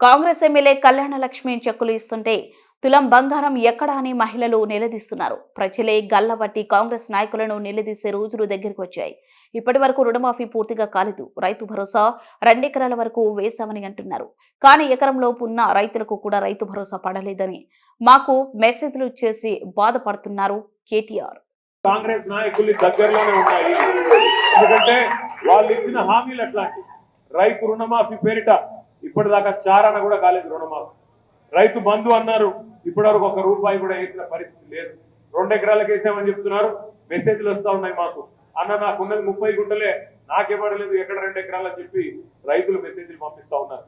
Congress MLA Kalyana Lakshmi చెక్కులు ఇస్తుంటే తులం బంగారం ఎక్కడా అని మహిళలు నిలదీస్తున్నారు. ప్రజలే గల్లబట్టి కాంగ్రెస్ నాయకులను నిలదీసే రోజులు దగ్గరికి వచ్చాయి. ఇప్పటి వరకు రుణమాఫీ పూర్తిగా కాలేదు. రైతు భరోసా 2 ఎకరాల వరకు వేశామని అంటున్నారు. కానీ ఎకరంలో ఉన్న రైతులకు కూడా రైతు భరోసా పడలేదని మాకు మెసేజ్లు చేసి బాధపడుతున్నారు కేటీఆర్. కాంగ్రెస్ నాయకులు దగ్గరలోనే ఉన్నాయి. ఎందుకంటే వాళ్ళు ఇచ్చిన హామీలు అట్లాంటి. రైతు రుణమాఫీ పేరిట ఇప్పటిదాకా చారణ కూడా కాలేదు రుణమాఫీ. రైతు బంధు అన్నారు, ఇప్పటివరకు ₹1 కూడా వేసిన పరిస్థితి లేదు. 2 ఎకరాలకు వేసామని చెప్తున్నారు. మెసేజ్లు వస్తా ఉన్నాయి మాకు. అన్న నాకున్నది 30 గుంటలే, నాకేమడలేదు, ఎక్కడ 2 ఎకరాలు అని చెప్పి రైతులు మెసేజ్లు పంపిస్తా ఉన్నారు.